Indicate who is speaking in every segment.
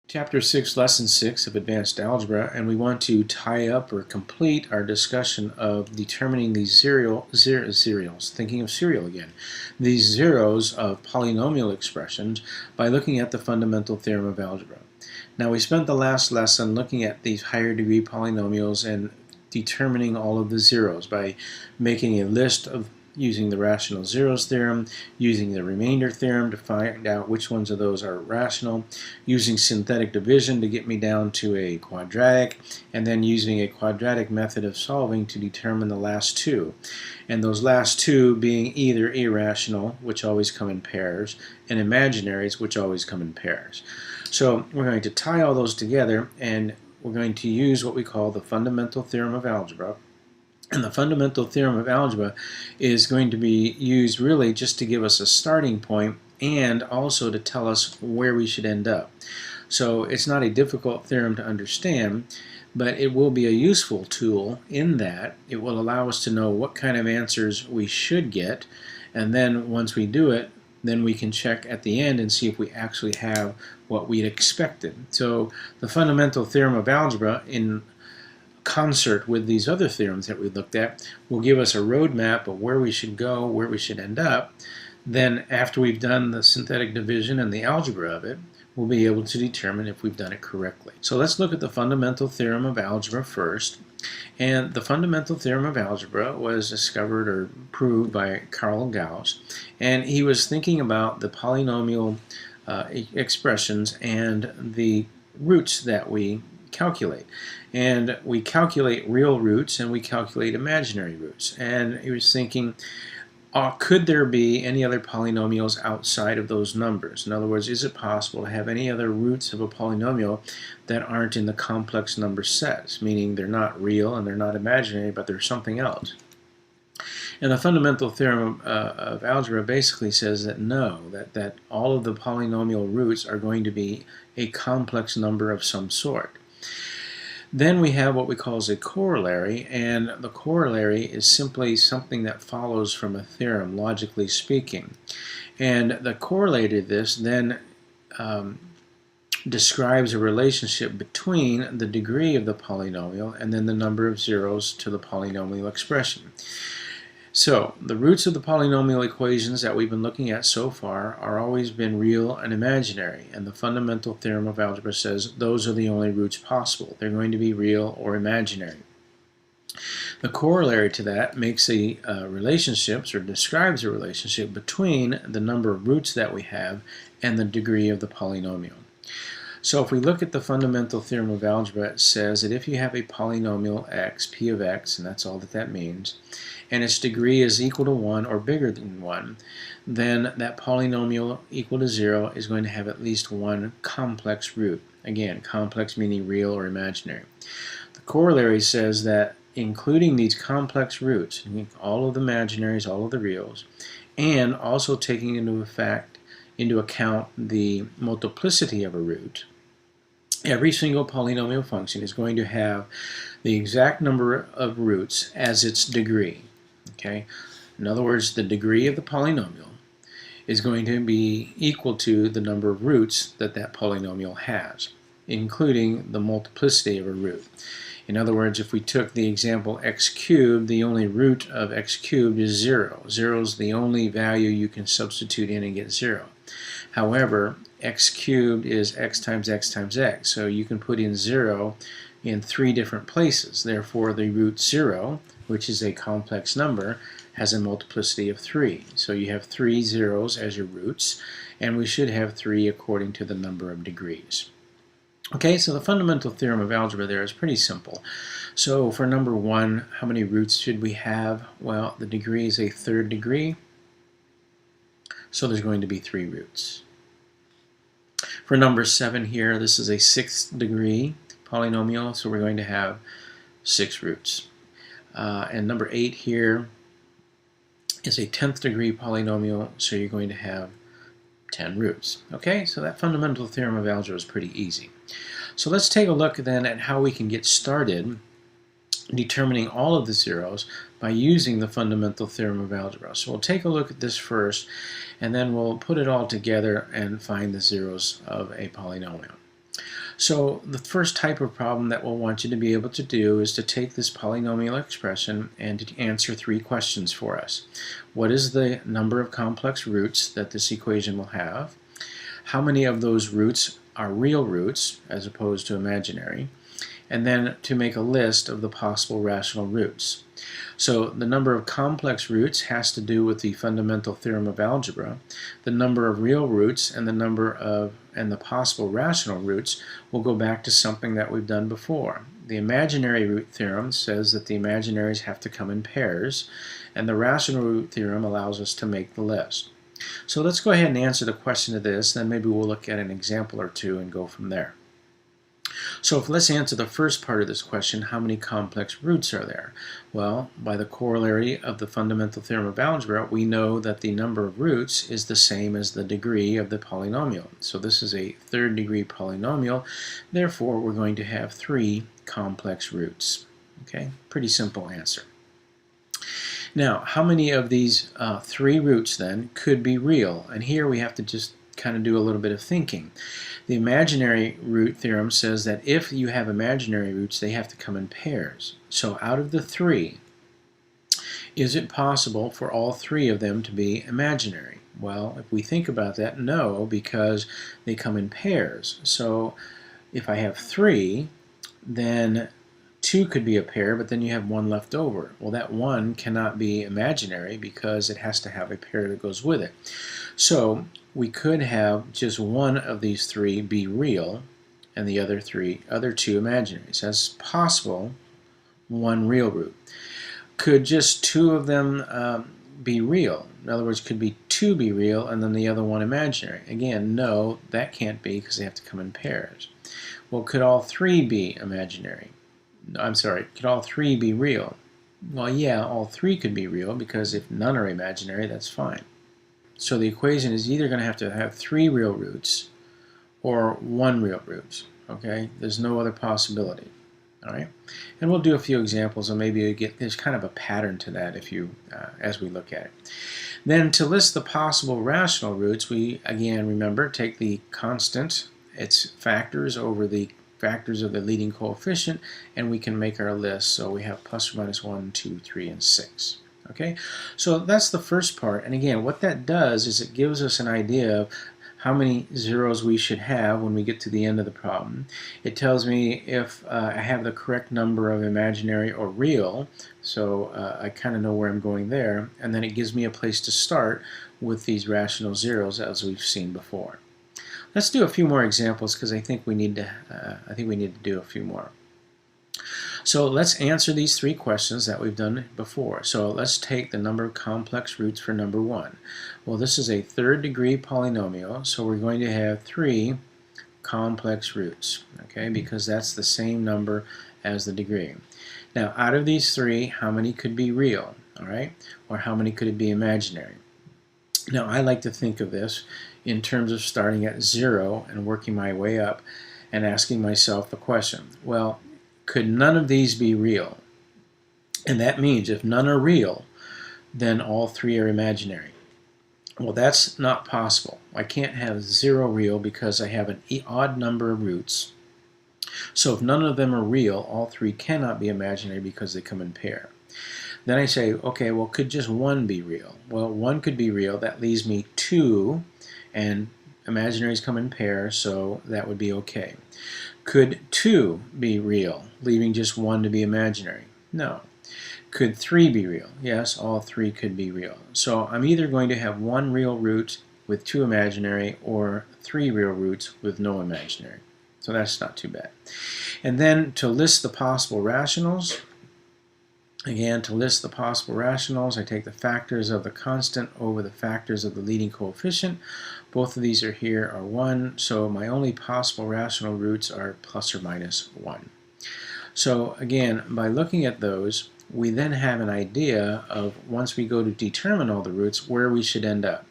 Speaker 1: Chapter 6, Lesson 6 of Advanced Algebra, and we want to tie up or complete our discussion of determining these zeros, thinking of cereal again, these zeros of polynomial expressions by looking at the fundamental theorem of algebra. Now, we spent the last lesson looking at these higher degree polynomials and determining all of the zeros by making a list of using the rational zeros theorem, using the remainder theorem to find out which ones of those are rational, using synthetic division to get me down to a quadratic, and then using a quadratic method of solving to determine the last two. And those last two being either irrational, which always come in pairs, and imaginaries, which always come in pairs. So we're going to tie all those together, and we're going to use what we call the fundamental theorem of algebra. And the fundamental theorem of algebra is going to be used really just to give us a starting point and also to tell us where we should end up. So it's not a difficult theorem to understand, but it will be a useful tool in that it will allow us to know what kind of answers we should get, and then once we do it, then we can check at the end and see if we actually have what we'd expected. So the fundamental theorem of algebra, in concert with these other theorems that we looked at, will give us a roadmap of where we should go, where we should end up. Then after we've done the synthetic division and the algebra of it, we'll be able to determine if we've done it correctly. So let's look at the fundamental theorem of algebra first. And the fundamental theorem of algebra was discovered or proved by Carl Gauss, and he was thinking about the polynomial expressions and the roots that we calculate. And we calculate real roots and we calculate imaginary roots. And he was thinking, could there be any other polynomials outside of those numbers? In other words, is it possible to have any other roots of a polynomial that aren't in the complex number sets, meaning they're not real and they're not imaginary, but they're something else? And the fundamental theorem of algebra basically says that no, that all of the polynomial roots are going to be a complex number of some sort. Then we have what we call a corollary, and the corollary is simply something that follows from a theorem, logically speaking. And the corollary to this then describes a relationship between the degree of the polynomial and then the number of zeros to the polynomial expression. So the roots of the polynomial equations that we've been looking at so far are always been real and imaginary, and the fundamental theorem of algebra says those are the only roots possible. They're going to be real or imaginary. The corollary to that makes a relationship, or describes a relationship between the number of roots that we have and the degree of the polynomial. So if we look at the fundamental theorem of algebra, it says that if you have a polynomial x, p of x, and that's all that means, and its degree is equal to 1 or bigger than 1, then that polynomial equal to 0 is going to have at least one complex root. Again, complex meaning real or imaginary. The corollary says that including these complex roots, all of the imaginaries, all of the reals, and also taking into account the multiplicity of a root, every single polynomial function is going to have the exact number of roots as its degree. Okay? In other words, the degree of the polynomial is going to be equal to the number of roots that that polynomial has, including the multiplicity of a root. In other words, if we took the example x cubed, the only root of x cubed is 0. 0 is the only value you can substitute in and get 0. However, x cubed is x times x times x, so you can put in 0 in 3 different places. Therefore, the root 0, which is a complex number, has a multiplicity of 3. So you have 3 zeros as your roots, and we should have 3 according to the number of degrees. Okay, so the fundamental theorem of algebra there is pretty simple. So for number 1, how many roots should we have? Well, the degree is a third degree, so there's going to be 3 roots. For number 7 here, this is a 6th degree polynomial, so we're going to have 6 roots. And number 8 here is a 10th degree polynomial, so you're going to have 10 roots. Okay, so that fundamental theorem of algebra is pretty easy. So let's take a look then at how we can get started determining all of the zeros by using the fundamental theorem of algebra. So we'll take a look at this first, and then we'll put it all together and find the zeros of a polynomial. So the first type of problem that we'll want you to be able to do is to take this polynomial expression and to answer 3 questions for us. What is the number of complex roots that this equation will have? How many of those roots are real roots as opposed to imaginary? And then to make a list of the possible rational roots. So the number of complex roots has to do with the fundamental theorem of algebra. The number of real roots and the possible rational roots will go back to something that we've done before. The imaginary root theorem says that the imaginaries have to come in pairs, and the rational root theorem allows us to make the list. So let's go ahead and answer the question to this, then maybe we'll look at an example or two and go from there. So let's answer the first part of this question, how many complex roots are there? Well, by the corollary of the fundamental theorem of algebra, we know that the number of roots is the same as the degree of the polynomial. So this is a third degree polynomial, therefore we're going to have 3 complex roots. Okay, pretty simple answer. Now, how many of these 3 roots then could be real? And here we have to just kind of do a little bit of thinking. The imaginary root theorem says that if you have imaginary roots, they have to come in pairs. So out of the 3, is it possible for all 3 of them to be imaginary? Well, if we think about that, no, because they come in pairs. So if I have 3, then 2 could be a pair, but then you have 1 left over. Well, that 1 cannot be imaginary because it has to have a pair that goes with it. So we could have just 1 of these 3 be real and the other 2 imaginaries. That's possible, 1 real root. Could just 2 of them be real? In other words, could be 2 be real and then the other 1 imaginary? Again, no, that can't be because they have to come in pairs. Well, could all 3 be imaginary? I'm sorry, could all 3 be real? Well, yeah, all 3 could be real because if none are imaginary, that's fine. So the equation is either going to have 3 real roots or 1 real root. Okay, there's no other possibility. All right, and we'll do a few examples, and maybe you get there's kind of a pattern to that if you as we look at it. Then to list the possible rational roots, we again remember take the constant, its factors over the factors of the leading coefficient, and we can make our list. So we have plus or minus 1, 2, 3, and 6. Okay, so that's the first part, and again what that does is it gives us an idea of how many zeros we should have when we get to the end of the problem. It tells me if I have the correct number of imaginary or real, so I kind of know where I'm going there, and then it gives me a place to start with these rational zeros as we've seen before. Let's do a few more examples because I think we need to do a few more. So let's answer these 3 questions that we've done before. So let's take the number of complex roots for number 1. Well, this is a third degree polynomial, so we're going to have 3 complex roots, okay, because that's the same number as the degree. Now, out of these 3, how many could be real, all right, or how many could it be imaginary? Now, I like to think of this in terms of starting at 0 and working my way up and asking myself the question, well, could none of these be real? And that means if none are real, then all 3 are imaginary. Well, that's not possible. I can't have 0 real because I have an odd number of roots. So if none of them are real, all 3 cannot be imaginary because they come in pair. Then I say, okay, well, could just 1 be real? Well, 1 could be real. That leaves me 2, and imaginaries come in pair, so that would be okay. Could 2 be real, leaving just 1 to be imaginary? No. Could 3 be real? Yes, all 3 could be real. So I'm either going to have 1 real root with 2 imaginary or 3 real roots with no imaginary. So that's not too bad. And then to list the possible rationals, again, to list the possible rationals, I take the factors of the constant over the factors of the leading coefficient. Both of these are here are 1, so my only possible rational roots are plus or minus 1. So again, by looking at those, we then have an idea of, once we go to determine all the roots, where we should end up.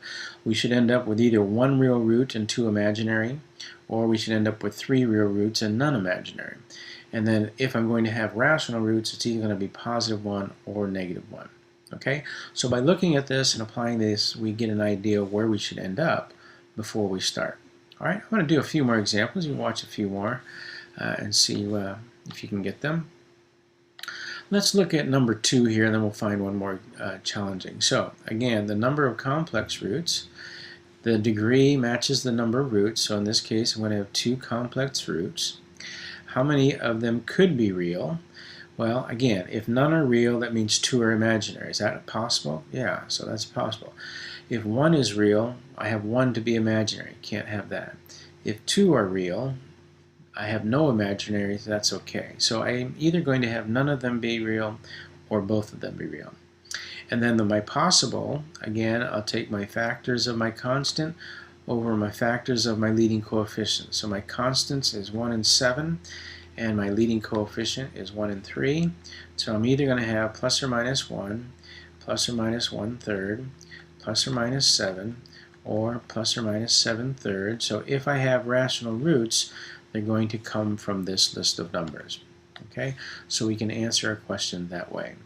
Speaker 1: We should end up with either 1 real root and 2 imaginary, or we should end up with 3 real roots and none imaginary. And then if I'm going to have rational roots, it's either going to be positive 1 or negative 1. Okay? So by looking at this and applying this, we get an idea of where we should end up before we start. All right, I'm going to do a few more examples. You can watch a few more and see if you can get them. Let's look at number 2 here, and then we'll find one more challenging. So again, the number of complex roots, the degree matches the number of roots. So in this case, I'm going to have 2 complex roots. How many of them could be real? Well, again, if none are real, that means 2 are imaginary. Is that possible? Yeah, so that's possible. If 1 is real, I have 1 to be imaginary. Can't have that. If 2 are real, I have no imaginary, so that's okay. So I'm either going to have none of them be real or both of them be real. And then my possible, again, I'll take my factors of my constant over my factors of my leading coefficient. So my constants is 1 and 7, and my leading coefficient is 1 and 3. So I'm either going to have plus or minus 1, plus or minus 1/3, plus or minus 7, or plus or minus 7/3. So if I have rational roots, they're going to come from this list of numbers. Okay, so we can answer a question that way.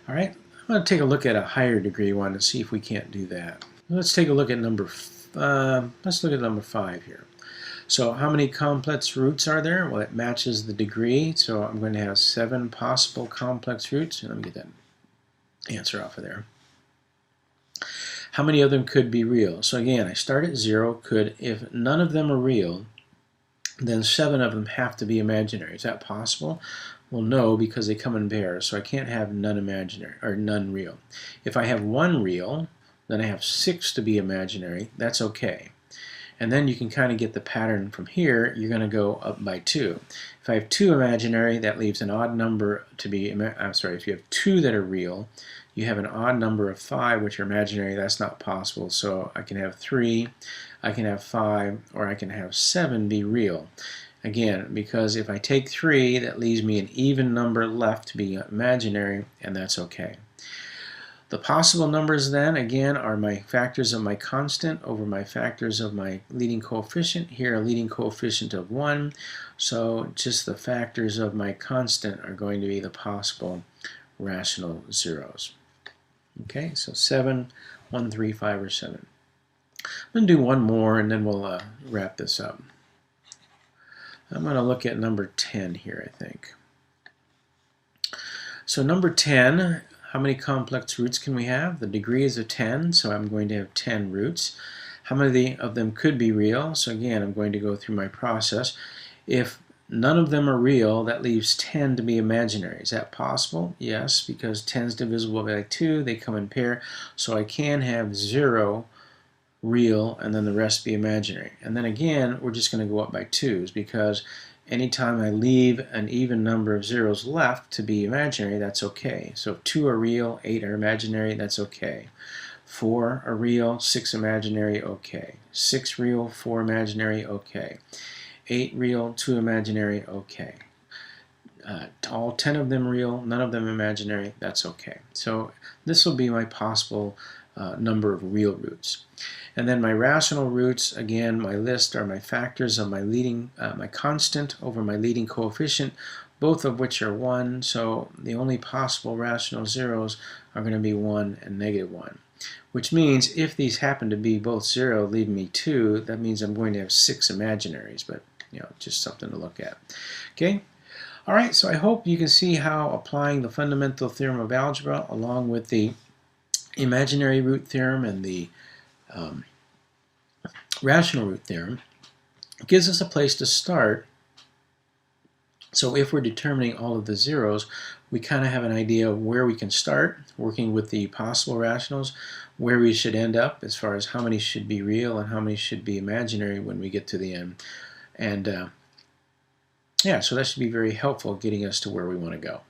Speaker 1: All right, I'm going to take a look at a higher degree one and see if we can't do that. Let's take a look at number 5 here. So how many complex roots are there? Well, it matches the degree, so I'm going to have 7 possible complex roots. Let me get that answer off of there. How many of them could be real? So again, I start at 0. Could, if none of them are real, then 7 of them have to be imaginary. Is that possible? Well, no, because they come in pairs, so I can't have none imaginary or none real. If I have 1 real, then I have 6 to be imaginary. That's okay. And then you can kind of get the pattern from here. You're going to go up by 2. If I have 2 imaginary, that leaves an odd number to be, if you have 2 that are real, you have an odd number of 5 which are imaginary. That's not possible. So I can have 3, I can have 5, or I can have 7 be real. Again, because if I take 3, that leaves me an even number left to be imaginary, and that's okay. The possible numbers then, again, are my factors of my constant over my factors of my leading coefficient. Here, a leading coefficient of 1. So just the factors of my constant are going to be the possible rational zeros. Okay, so 7, 1, 3, 5, or 7. I'm going to do one more, and then we'll wrap this up. I'm going to look at number 10 here, I think. So number 10, how many complex roots can we have? The degree is of 10, so I'm going to have 10 roots. How many of them could be real? So again, I'm going to go through my process. If none of them are real, that leaves 10 to be imaginary. Is that possible? Yes, because 10 is divisible by 2. They come in pair, so I can have 0 real and then the rest be imaginary. And then again, we're just going to go up by 2s, because anytime I leave an even number of zeros left to be imaginary, that's okay. So if 2 are real, 8 are imaginary, that's okay. 4 are real, 6 imaginary, okay. 6 real, 4 imaginary, okay. 8 real, 2 imaginary, okay. All 10 of them real, none of them imaginary, that's okay. So this will be my possible number of real roots. And then my rational roots, again, my list are my factors of my leading, my constant over my leading coefficient, both of which are 1. So the only possible rational zeros are going to be 1 and -1. Which means if these happen to be both 0, leaving me 2, that means I'm going to have 6 imaginaries, but just something to look at. Okay? All right, so I hope you can see how applying the fundamental theorem of algebra along with the imaginary root theorem and the rational root theorem gives us a place to start. So if we're determining all of the zeros, we kind of have an idea of where we can start working with the possible rationals, where we should end up as far as how many should be real and how many should be imaginary when we get to the end. And yeah, so that should be very helpful getting us to where we want to go.